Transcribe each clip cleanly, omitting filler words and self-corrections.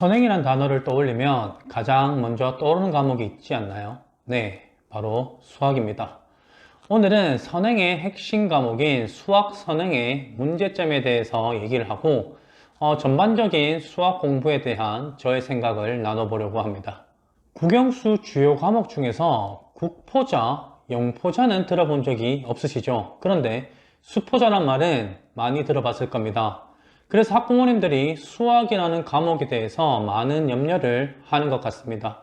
선행이란 단어를 떠올리면 가장 먼저 떠오르는 과목이 있지 않나요? 네, 바로 수학입니다. 오늘은 선행의 핵심 과목인 수학 선행의 문제점에 대해서 얘기를 하고 전반적인 수학 공부에 대한 저의 생각을 나눠보려고 합니다. 국영수 주요 과목 중에서 국포자, 영포자는 들어본 적이 없으시죠? 그런데 수포자란 말은 많이 들어봤을 겁니다. 그래서 학부모님들이 수학이라는 과목에 대해서 많은 염려를 하는 것 같습니다.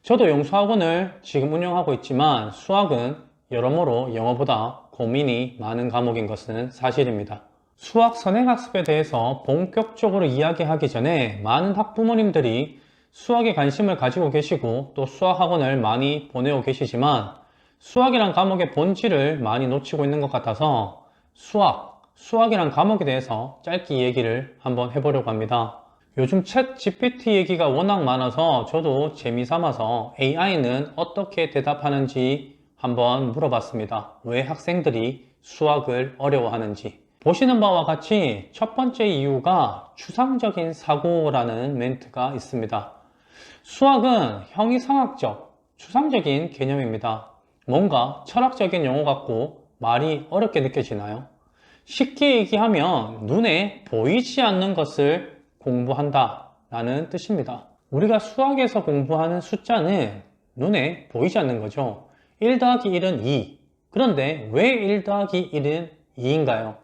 저도 영수학원을 지금 운영하고 있지만 수학은 여러모로 영어보다 고민이 많은 과목인 것은 사실입니다. 수학 선행학습에 대해서 본격적으로 이야기하기 전에 많은 학부모님들이 수학에 관심을 가지고 계시고 또 수학학원을 많이 보내고 계시지만 수학이란 과목의 본질을 많이 놓치고 있는 것 같아서 수학이란 과목에 대해서 짧게 얘기를 한번 해보려고 합니다. 요즘 챗 GPT 얘기가 워낙 많아서 저도 재미삼아서 AI는 어떻게 대답하는지 한번 물어봤습니다. 왜 학생들이 수학을 어려워하는지. 보시는 바와 같이 첫 번째 이유가 추상적인 사고라는 멘트가 있습니다. 수학은 형이상학적, 추상적인 개념입니다. 뭔가 철학적인 용어 같고 말이 어렵게 느껴지나요? 쉽게 얘기하면 눈에 보이지 않는 것을 공부한다 라는 뜻입니다. 우리가 수학에서 공부하는 숫자는 눈에 보이지 않는 거죠. 1 더하기 1은 2. 그런데 왜 1 더하기 1은 2인가요?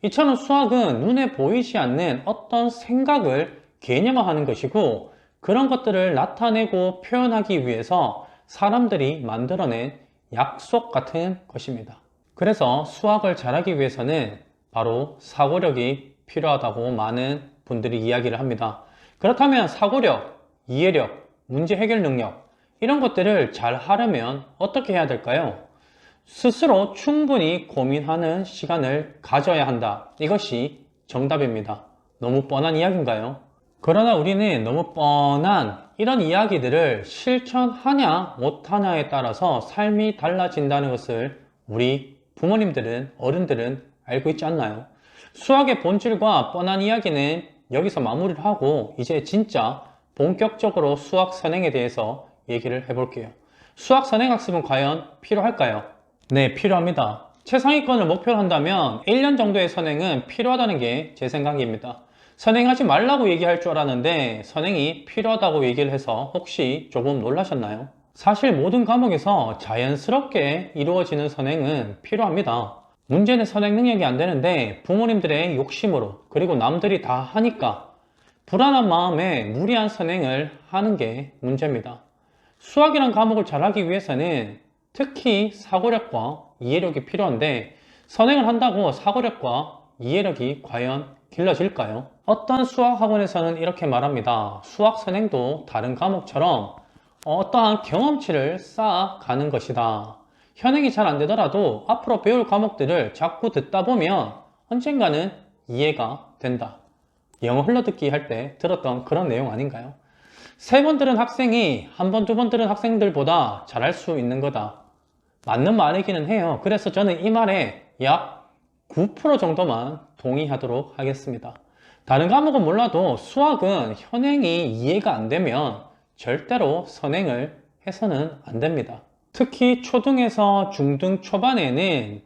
이처럼 수학은 눈에 보이지 않는 어떤 생각을 개념화하는 것이고 그런 것들을 나타내고 표현하기 위해서 사람들이 만들어낸 약속 같은 것입니다. 그래서 수학을 잘하기 위해서는 바로 사고력이 필요하다고 많은 분들이 이야기를 합니다. 그렇다면 사고력, 이해력, 문제 해결 능력 이런 것들을 잘 하려면 어떻게 해야 될까요? 스스로 충분히 고민하는 시간을 가져야 한다. 이것이 정답입니다. 너무 뻔한 이야기인가요? 그러나 우리는 너무 뻔한 이런 이야기들을 실천하냐 못하냐에 따라서 삶이 달라진다는 것을 우리 부모님들은 어른들은 알고 있지 않나요? 수학의 본질과 뻔한 이야기는 여기서 마무리를 하고 이제 진짜 본격적으로 수학 선행에 대해서 얘기를 해볼게요. 수학 선행학습은 과연 필요할까요? 네, 필요합니다. 최상위권을 목표로 한다면 1년 정도의 선행은 필요하다는 게 제 생각입니다. 선행하지 말라고 얘기할 줄 알았는데 선행이 필요하다고 얘기를 해서 혹시 조금 놀라셨나요? 사실 모든 과목에서 자연스럽게 이루어지는 선행은 필요합니다. 문제는 선행 능력이 안 되는데 부모님들의 욕심으로 그리고 남들이 다 하니까 불안한 마음에 무리한 선행을 하는 게 문제입니다. 수학이란 과목을 잘하기 위해서는 특히 사고력과 이해력이 필요한데 선행을 한다고 사고력과 이해력이 과연 길러질까요? 어떤 수학학원에서는 이렇게 말합니다. 수학 선행도 다른 과목처럼 어떠한 경험치를 쌓아가는 것이다. 현행이 잘 안되더라도 앞으로 배울 과목들을 자꾸 듣다 보면 언젠가는 이해가 된다. 영어 흘러듣기 할 때 들었던 그런 내용 아닌가요? 3번 들은 학생이 한 번, 2번 들은 학생들보다 잘할 수 있는 거다. 맞는 말이기는 해요. 그래서 저는 이 말에 약 9% 정도만 동의하도록 하겠습니다. 다른 과목은 몰라도 수학은 현행이 이해가 안 되면 절대로 선행을 해서는 안 됩니다. 특히 초등에서 중등 초반에는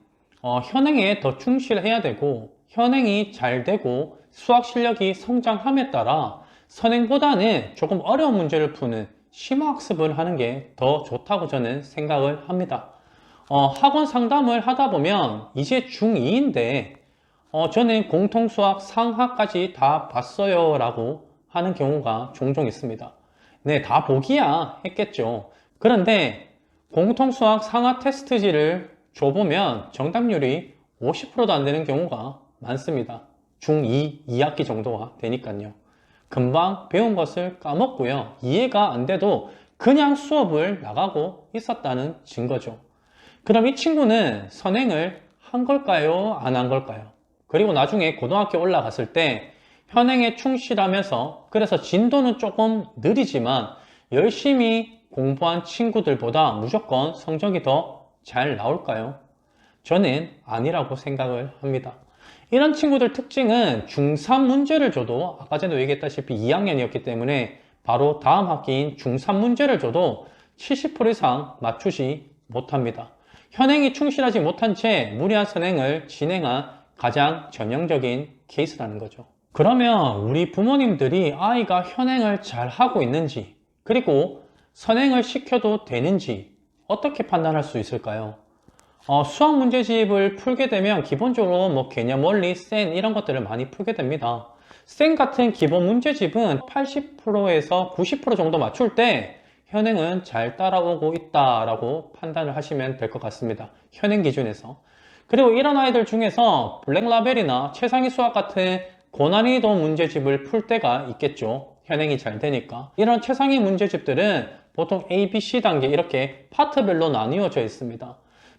현행에 더 충실해야 되고 현행이 잘 되고 수학 실력이 성장함에 따라 선행보다는 조금 어려운 문제를 푸는 심화학습을 하는 게 더 좋다고 저는 생각을 합니다. 학원 상담을 하다 보면 이제 중2인데 저는 공통수학 상하까지 다 봤어요 라고 하는 경우가 종종 있습니다. 네, 다 보기야 했겠죠. 그런데 공통수학 상하 테스트지를 줘보면 정답률이 50%도 안 되는 경우가 많습니다. 중2, 2학기 정도가 되니까요. 금방 배운 것을 까먹고요. 이해가 안 돼도 그냥 수업을 나가고 있었다는 증거죠. 그럼 이 친구는 선행을 한 걸까요? 안 한 걸까요? 그리고 나중에 고등학교 올라갔을 때 현행에 충실하면서 그래서 진도는 조금 느리지만 열심히 공부한 친구들보다 무조건 성적이 더 잘 나올까요? 저는 아니라고 생각을 합니다. 이런 친구들 특징은 중3 문제를 줘도 아까 전에 얘기했다시피 2학년이었기 때문에 바로 다음 학기인 중3 문제를 줘도 70% 이상 맞추지 못합니다. 현행이 충실하지 못한 채 무리한 선행을 진행한 가장 전형적인 케이스라는 거죠. 그러면 우리 부모님들이 아이가 현행을 잘 하고 있는지, 그리고 선행을 시켜도 되는지 어떻게 판단할 수 있을까요? 수학 문제집을 풀게 되면 기본적으로 뭐 개념 원리, 센 이런 것들을 많이 풀게 됩니다. 센 같은 기본 문제집은 80%에서 90% 정도 맞출 때 현행은 잘 따라오고 있다라고 판단을 하시면 될 것 같습니다. 현행 기준에서. 그리고 이런 아이들 중에서 블랙라벨이나 최상위 수학 같은 고난이도 문제집을 풀 때가 있겠죠. 현행이 잘 되니까. 이런 최상위 문제집들은 보통 A, B, C 단계 이렇게 파트별로 나뉘어져 있습니다.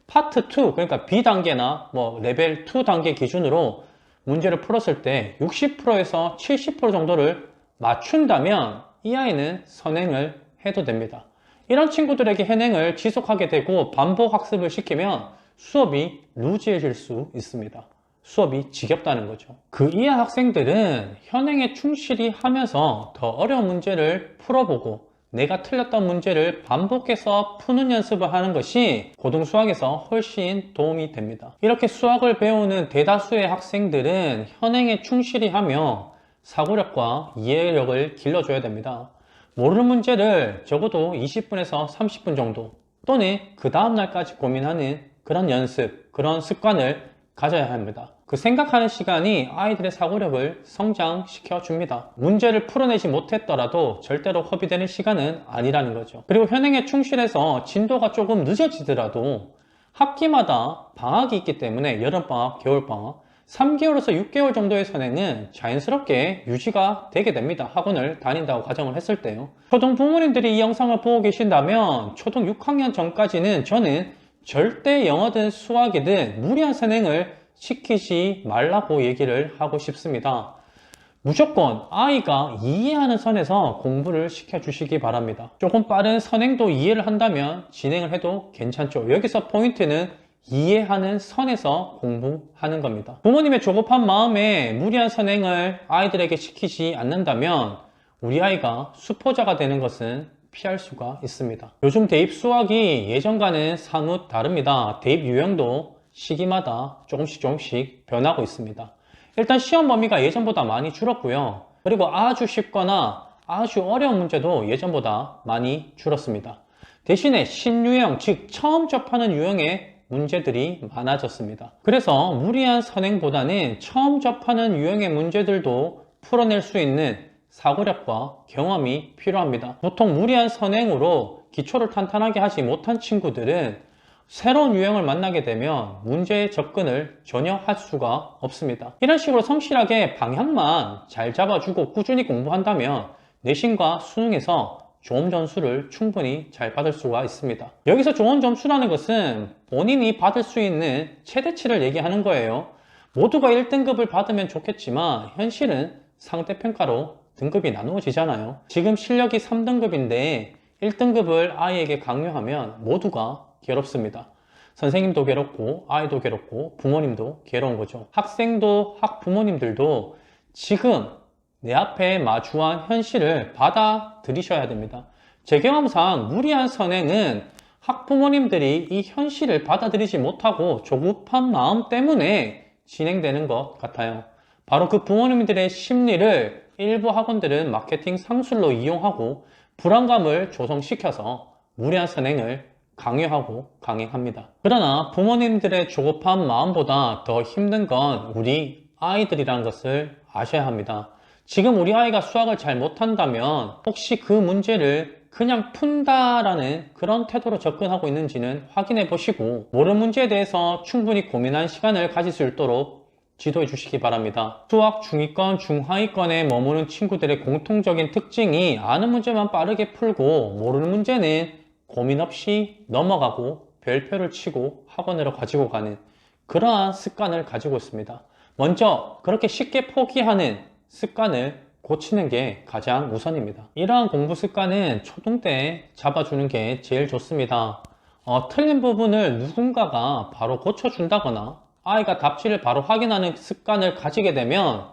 파트 2, 그러니까 B 단계나 뭐 레벨 2 단계 기준으로 문제를 풀었을 때 60%에서 70% 정도를 맞춘다면 이 아이는 선행을 해도 됩니다. 이런 친구들에게 현행을 지속하게 되고 반복 학습을 시키면 수업이 루즈해질 수 있습니다. 수업이 지겹다는 거죠. 그 이하 학생들은 현행에 충실히 하면서 더 어려운 문제를 풀어보고 내가 틀렸던 문제를 반복해서 푸는 연습을 하는 것이 고등수학에서 훨씬 도움이 됩니다. 이렇게 수학을 배우는 대다수의 학생들은 현행에 충실히 하며 사고력과 이해력을 길러줘야 됩니다. 모르는 문제를 적어도 20분에서 30분 정도 또는 그 다음날까지 고민하는 그런 연습, 그런 습관을 가져야 합니다. 그 생각하는 시간이 아이들의 사고력을 성장시켜 줍니다. 문제를 풀어내지 못했더라도 절대로 허비되는 시간은 아니라는 거죠. 그리고 현행에 충실해서 진도가 조금 늦어지더라도 학기마다 방학이 있기 때문에 여름방학, 겨울방학 3개월에서 6개월 정도의 선행은 자연스럽게 유지가 되게 됩니다. 학원을 다닌다고 가정을 했을 때요. 초등 부모님들이 이 영상을 보고 계신다면 초등 6학년 전까지는 저는 절대 영어든 수학이든 무리한 선행을 시키지 말라고 얘기를 하고 싶습니다. 무조건 아이가 이해하는 선에서 공부를 시켜주시기 바랍니다. 조금 빠른 선행도 이해를 한다면 진행을 해도 괜찮죠. 여기서 포인트는 이해하는 선에서 공부하는 겁니다. 부모님의 조급한 마음에 무리한 선행을 아이들에게 시키지 않는다면 우리 아이가 수포자가 되는 것은 피할 수가 있습니다. 요즘 대입 수학이 예전과는 사뭇 다릅니다. 대입 유형도 시기마다 조금씩 변하고 있습니다. 일단 시험 범위가 예전보다 많이 줄었고요. 그리고 아주 쉽거나 아주 어려운 문제도 예전보다 많이 줄었습니다. 대신에 신유형, 즉 처음 접하는 유형의 문제들이 많아졌습니다. 그래서 무리한 선행보다는 처음 접하는 유형의 문제들도 풀어낼 수 있는 사고력과 경험이 필요합니다. 보통 무리한 선행으로 기초를 탄탄하게 하지 못한 친구들은 새로운 유형을 만나게 되면 문제의 접근을 전혀 할 수가 없습니다. 이런 식으로 성실하게 방향만 잘 잡아주고 꾸준히 공부한다면 내신과 수능에서 좋은 점수를 충분히 잘 받을 수가 있습니다. 여기서 좋은 점수라는 것은 본인이 받을 수 있는 최대치를 얘기하는 거예요. 모두가 1등급을 받으면 좋겠지만 현실은 상대평가로 등급이 나누어지잖아요. 지금 실력이 3등급인데 1등급을 아이에게 강요하면 모두가 괴롭습니다. 선생님도 괴롭고 아이도 괴롭고 부모님도 괴로운 거죠. 학생도 학부모님들도 지금 내 앞에 마주한 현실을 받아들이셔야 됩니다. 제 경험상 무리한 선행은 학부모님들이 이 현실을 받아들이지 못하고 조급한 마음 때문에 진행되는 것 같아요. 바로 그 부모님들의 심리를 일부 학원들은 마케팅 상술로 이용하고 불안감을 조성시켜서 무리한 선행을 강요하고 강행합니다. 그러나 부모님들의 조급한 마음보다 더 힘든 건 우리 아이들이라는 것을 아셔야 합니다. 지금 우리 아이가 수학을 잘 못한다면 혹시 그 문제를 그냥 푼다라는 그런 태도로 접근하고 있는지는 확인해 보시고 모르는 문제에 대해서 충분히 고민한 시간을 가질 수 있도록 지도해 주시기 바랍니다. 수학 중위권, 중하위권에 머무는 친구들의 공통적인 특징이 아는 문제만 빠르게 풀고 모르는 문제는 고민 없이 넘어가고 별표를 치고 학원으로 가지고 가는 그러한 습관을 가지고 있습니다. 먼저 그렇게 쉽게 포기하는 습관을 고치는 게 가장 우선입니다. 이러한 공부 습관은 초등 때 잡아주는 게 제일 좋습니다. 틀린 부분을 누군가가 바로 고쳐준다거나 아이가 답지를 바로 확인하는 습관을 가지게 되면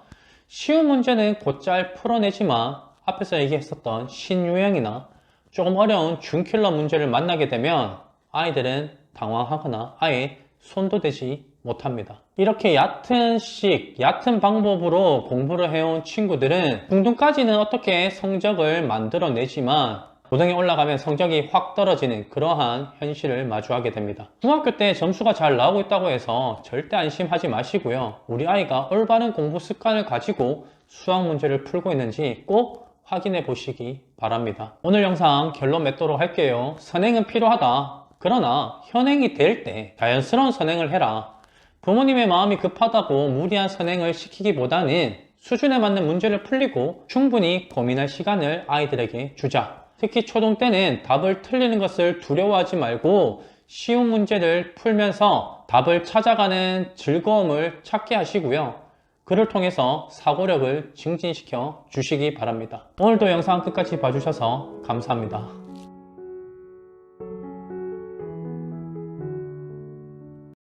쉬운 문제는 곧잘 풀어내지만 앞에서 얘기했었던 신유형이나 조금 어려운 준킬러 문제를 만나게 되면 아이들은 당황하거나 아예 손도 대지 못합니다. 이렇게 얕은 방법으로 공부를 해온 친구들은 중등까지는 어떻게 성적을 만들어내지만 고등에 올라가면 성적이 확 떨어지는 그러한 현실을 마주하게 됩니다. 중학교 때 점수가 잘 나오고 있다고 해서 절대 안심하지 마시고요. 우리 아이가 올바른 공부 습관을 가지고 수학 문제를 풀고 있는지 꼭 확인해 보시기 바랍니다. 오늘 영상 결론 맺도록 할게요. 선행은 필요하다. 그러나 현행이 될 때 자연스러운 선행을 해라. 부모님의 마음이 급하다고 무리한 선행을 시키기보다는 수준에 맞는 문제를 풀리고 충분히 고민할 시간을 아이들에게 주자. 특히 초등 때는 답을 틀리는 것을 두려워하지 말고 쉬운 문제를 풀면서 답을 찾아가는 즐거움을 찾게 하시고요. 그를 통해서 사고력을 증진시켜 주시기 바랍니다. 오늘도 영상 끝까지 봐주셔서 감사합니다.